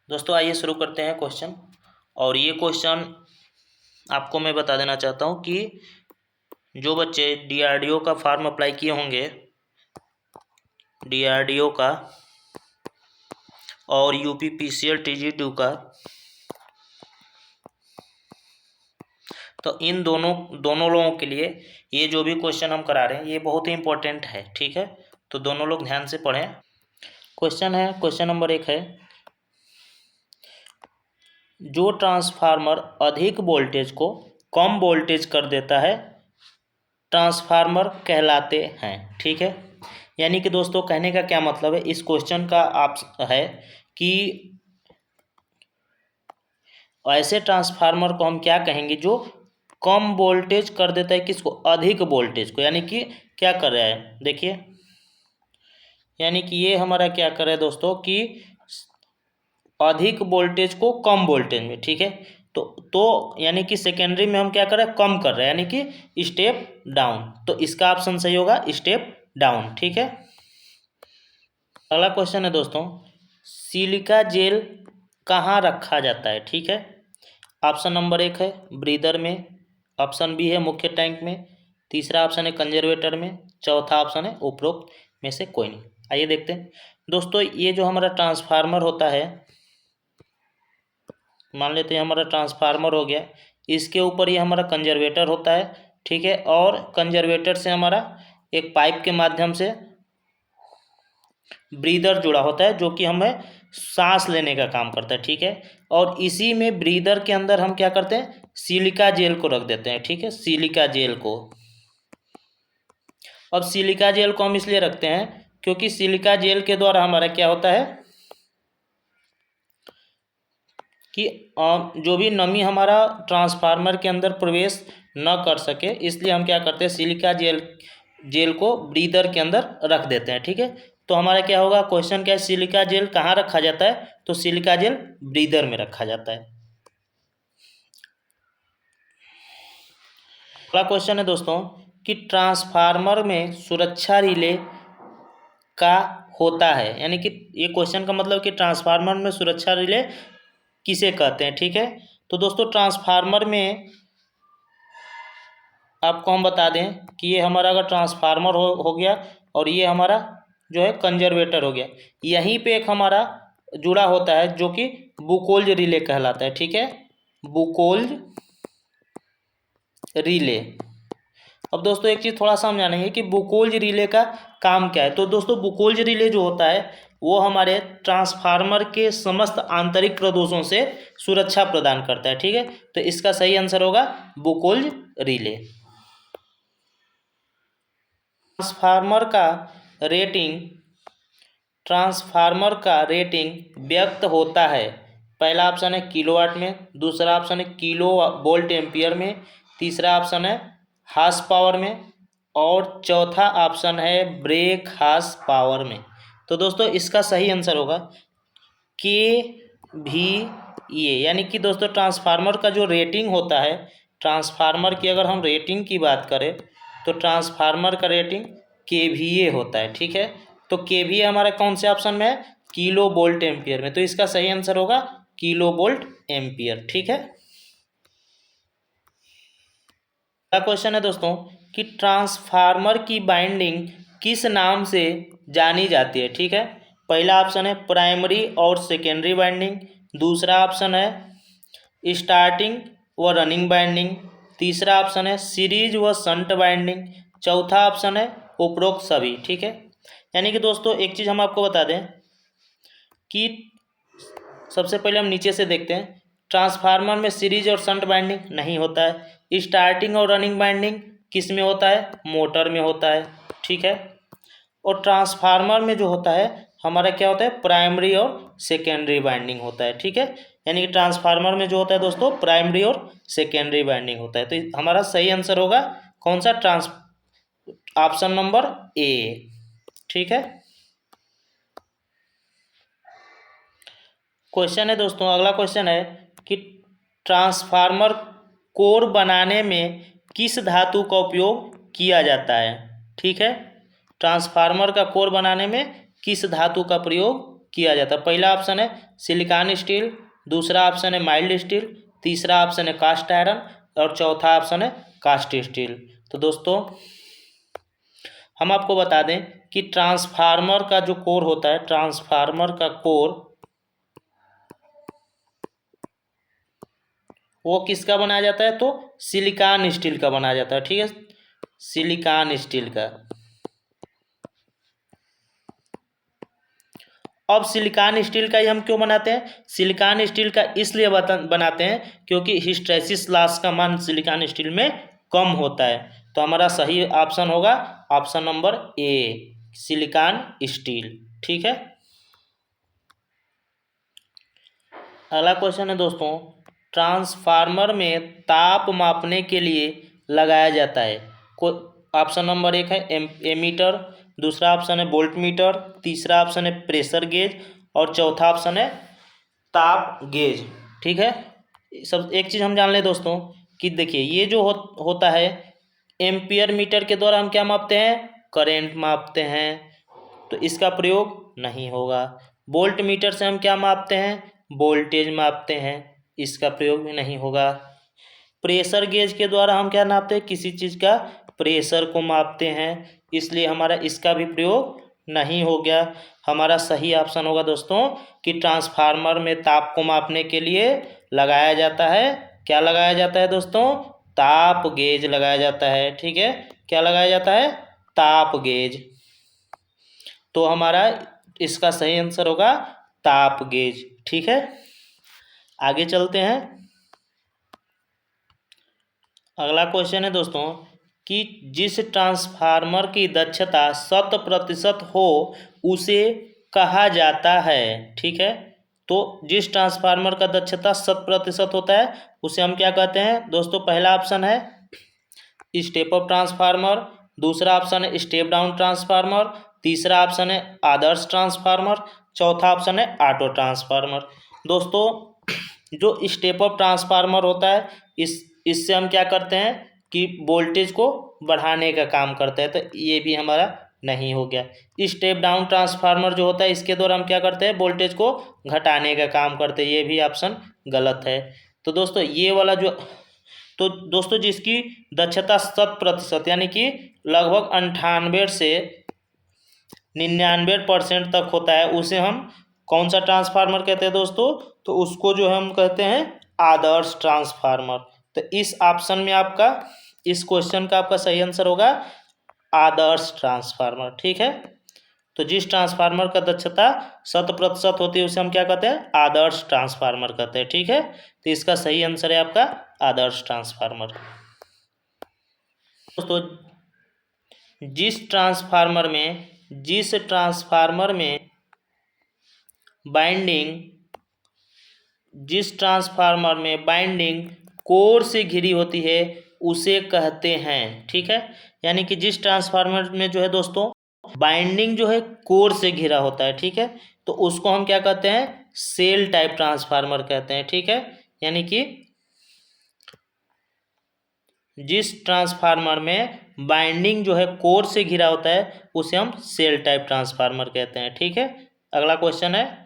दोस्तों आइए शुरू करते हैं क्वेश्चन। और ये क्वेश्चन आपको मैं बता देना चाहता हूँ कि जो बच्चे डीआरडीओ का फॉर्म अप्लाई किए होंगे, डीआरडीओ का और यूपीपीसीएल टीजी2 का, तो इन दोनों लोगों के लिए ये जो भी क्वेश्चन हम करा रहे हैं ये बहुत ही इंपॉर्टेंट है। ठीक है, तो दोनों लोग ध्यान से पढ़ें। क्वेश्चन नंबर 1 है, जो ट्रांसफार्मर अधिक वोल्टेज को कम वोल्टेज कर देता है ट्रांसफार्मर कहलाते हैं। ठीक है, यानी कि दोस्तों कहने का क्या मतलब है, इस क्वेश्चन का आप है कि ऐसे ट्रांसफार्मर को हम क्या कहेंगे जो कम वोल्टेज कर देता है, किसको, अधिक वोल्टेज को। यानी कि क्या कर रहा है, देखिए, यानी कि ये हमारा क्या कर रहा है दोस्तों कि अधिक वोल्टेज को कम वोल्टेज में। ठीक है, तो यानी कि सेकेंडरी में हम क्या कर रहे हैं, कम कर रहे हैं, यानी कि स्टेप डाउन। तो इसका ऑप्शन सही होगा स्टेप डाउन। ठीक है, अगला क्वेश्चन है दोस्तों, सिलिका जेल कहाँ रखा जाता है। ठीक है, ऑप्शन नंबर 1 है ब्रीदर में, ऑप्शन बी है मुख्य टैंक में, तीसरा ऑप्शन है कंजर्वेटर में, चौथा ऑप्शन है उपरोक्त में से कोई नहीं। आइए देखते हैं दोस्तों, ये जो हमारा ट्रांसफार्मर होता है, मान लेते हैं हमारा ट्रांसफार्मर हो गया, इसके ऊपर ये हमारा कंजर्वेटर होता है। ठीक है, और कंजर्वेटर से हमारा एक पाइप के माध्यम से ब्रीदर जुड़ा होता है जो कि हमें सांस लेने का काम करता है। ठीक है, और इसी में ब्रीदर के अंदर हम क्या करते हैं, सिलिका जेल को रख देते हैं। ठीक है, सिलिका जेल को। अब सिलिका जेल को हम इसलिए रखते हैं क्योंकि सिलिका जेल के द्वारा हमारा क्या होता है कि जो भी नमी हमारा ट्रांसफार्मर के अंदर प्रवेश न कर सके, इसलिए हम क्या करते हैं, सिलिका जेल को ब्रीदर के अंदर रख देते हैं। ठीक है, तो हमारा क्या होगा, क्वेश्चन क्या है, सिलिका जेल कहाँ रखा जाता है, तो सिलिका जेल ब्रीदर में रखा जाता है। अगला क्वेश्चन है दोस्तों कि ट्रांसफार्मर में सुरक्षा रिले का होता है, यानी कि ये क्वेश्चन का मतलब कि ट्रांसफार्मर में सुरक्षा रिले किसे कहते हैं। ठीक है, तो दोस्तों ट्रांसफार्मर में आपको हम बता दें कि ये हमारा अगर ट्रांसफार्मर हो गया और ये हमारा जो है कंजर्वेटर हो गया, यहीं पे एक हमारा जुड़ा होता है जो कि बुकोल्ज रिले कहलाता है। ठीक है, बुकोल्ज रिले। अब दोस्तों एक चीज़ थोड़ा सा हम जानेंगे कि बुकोल्ज रिले का काम क्या है। तो दोस्तों बुकोल्ज रिले जो होता है वो हमारे ट्रांसफार्मर के समस्त आंतरिक प्रदोषों से सुरक्षा प्रदान करता है। ठीक है, तो इसका सही आंसर होगा बुकोल्ज रिले। ट्रांसफार्मर का रेटिंग व्यक्त होता है, पहला ऑप्शन है किलोवाट में, दूसरा ऑप्शन है किलो वोल्ट एम्पियर में, तीसरा ऑप्शन है हार्स पावर में, और चौथा ऑप्शन है ब्रेक हार्स पावर में। तो दोस्तों इसका सही आंसर होगा KVA। यानी कि दोस्तों ट्रांसफार्मर का जो रेटिंग होता है, ट्रांसफार्मर की अगर हम रेटिंग की बात करें तो ट्रांसफार्मर का रेटिंग KVA होता है। ठीक है, तो KVA हमारा कौन से ऑप्शन में है, किलो वोल्ट एम्पियर में, तो इसका सही आंसर होगा किलो वोल्ट एम्पियर। ठीक है, अगला क्वेश्चन है दोस्तों कि ट्रांसफार्मर की बाइंडिंग किस नाम से जानी जाती है। ठीक है, पहला ऑप्शन है प्राइमरी और सेकेंडरी बाइंडिंग, दूसरा ऑप्शन है स्टार्टिंग व रनिंग बाइंडिंग, तीसरा ऑप्शन है सीरीज व शंट बाइंडिंग, चौथा ऑप्शन है उपरोक्त सभी। ठीक है, यानी कि दोस्तों एक चीज़ हम आपको बता दें कि सबसे पहले हम नीचे से देखते हैं, ट्रांसफार्मर में सीरीज और शंट बाइंडिंग नहीं होता है। स्टार्टिंग और रनिंग बाइंडिंग किस में होता है, मोटर में होता है। ठीक है, और ट्रांसफार्मर में जो होता है हमारा क्या होता है, प्राइमरी और सेकेंडरी बाइंडिंग होता है। ठीक है, यानी कि ट्रांसफार्मर में जो होता है दोस्तों प्राइमरी और सेकेंडरी बाइंडिंग होता है। तो हमारा सही आंसर होगा कौन सा, ऑप्शन नंबर ए। ठीक है, क्वेश्चन है दोस्तों, अगला क्वेश्चन है कि ट्रांसफार्मर कोर बनाने में किस धातु का उपयोग किया जाता है। ठीक है, ट्रांसफार्मर का कोर बनाने में किस धातु का प्रयोग किया जाता है। पहला ऑप्शन है सिलिकॉन स्टील, दूसरा ऑप्शन है माइल्ड स्टील, तीसरा ऑप्शन है कास्ट आयरन और चौथा ऑप्शन है कास्ट स्टील। तो दोस्तों हम आपको बता दें कि ट्रांसफार्मर का जो कोर होता है, ट्रांसफार्मर का कोर वो किसका बनाया जाता है, तो सिलिकॉन स्टील का बनाया जाता है। ठीक है, सिलिकॉन स्टील का। अब सिलिकॉन स्टील का ही हम क्यों बनाते हैं, सिलिकॉन स्टील का इसलिए बनाते हैं क्योंकि हिस्टैसिस लॉस का मान सिलिकॉन स्टील में कम होता है। तो हमारा सही ऑप्शन होगा option number A, silicon steel. ठीक है, अगला क्वेश्चन है दोस्तों, ट्रांसफार्मर में ताप मापने के लिए लगाया जाता है। ऑप्शन नंबर एक है एमीटर, दूसरा ऑप्शन है वोल्ट मीटर, तीसरा ऑप्शन है प्रेशर गेज और चौथा ऑप्शन है ताप गेज। ठीक है, सब एक चीज़ हम जान लें दोस्तों कि देखिए ये जो होता है एम्पियर मीटर के द्वारा हम क्या मापते हैं, करंट मापते हैं, तो इसका प्रयोग नहीं होगा। वोल्ट मीटर से हम क्या मापते हैं, वोल्टेज मापते हैं, इसका प्रयोग भी नहीं होगा। प्रेशर गेज के द्वारा हम क्या नापते हैं, किसी चीज़ का प्रेशर को मापते हैं, इसलिए हमारा इसका भी प्रयोग नहीं हो गया। हमारा सही ऑप्शन होगा दोस्तों कि ट्रांसफार्मर में ताप को मापने के लिए लगाया जाता है, क्या लगाया जाता है दोस्तों, ताप गेज लगाया जाता है। ठीक है, क्या लगाया जाता है, ताप गेज। तो हमारा इसका सही आंसर होगा ताप गेज। ठीक है, आगे चलते हैं। अगला क्वेश्चन है दोस्तों कि जिस ट्रांसफार्मर की दक्षता 100% हो उसे कहा जाता है। ठीक है, तो जिस ट्रांसफार्मर का दक्षता 100% होता है उसे हम क्या कहते हैं दोस्तों, पहला ऑप्शन है स्टेप अप ट्रांसफार्मर, दूसरा ऑप्शन है स्टेप डाउन ट्रांसफार्मर, तीसरा ऑप्शन है आदर्श ट्रांसफार्मर, चौथा ऑप्शन है ऑटो ट्रांसफार्मर। दोस्तों जो स्टेप अप ट्रांसफार्मर होता है इससे हम क्या करते हैं कि वोल्टेज को बढ़ाने का काम करते हैं, तो ये भी हमारा नहीं हो गया। स्टेप डाउन ट्रांसफार्मर जो होता है इसके द्वारा हम क्या करते हैं, वोल्टेज को घटाने का काम करते हैं, ये भी ऑप्शन गलत है। तो दोस्तों ये वाला जो, तो दोस्तों जिसकी दक्षता 100% यानी कि लगभग 98 से 99% तक होता है उसे हम कौन सा ट्रांसफार्मर कहते हैं दोस्तों, तो उसको जो हम कहते हैं आदर्श ट्रांसफार्मर। तो इस ऑप्शन में आपका, इस क्वेश्चन का आपका सही आंसर होगा आदर्श ट्रांसफार्मर। ठीक है, तो जिस ट्रांसफार्मर का दक्षता 100% होती है उसे हम क्या कहते हैं, आदर्श ट्रांसफार्मर कहते हैं। ठीक है, तो इसका सही आंसर है आपका आदर्श ट्रांसफार्मर। दोस्तों जिस ट्रांसफार्मर में बाइंडिंग कोर से घिरी होती है उसे कहते हैं। ठीक है, यानी कि जिस ट्रांसफार्मर में जो है दोस्तों बाइंडिंग जो है कोर से घिरा होता है, ठीक है, तो उसको हम क्या कहते हैं, सेल टाइप ट्रांसफार्मर कहते हैं। ठीक है, यानी कि जिस ट्रांसफार्मर में बाइंडिंग जो है कोर से घिरा होता है उसे हम सेल टाइप ट्रांसफार्मर कहते हैं। ठीक है, अगला क्वेश्चन है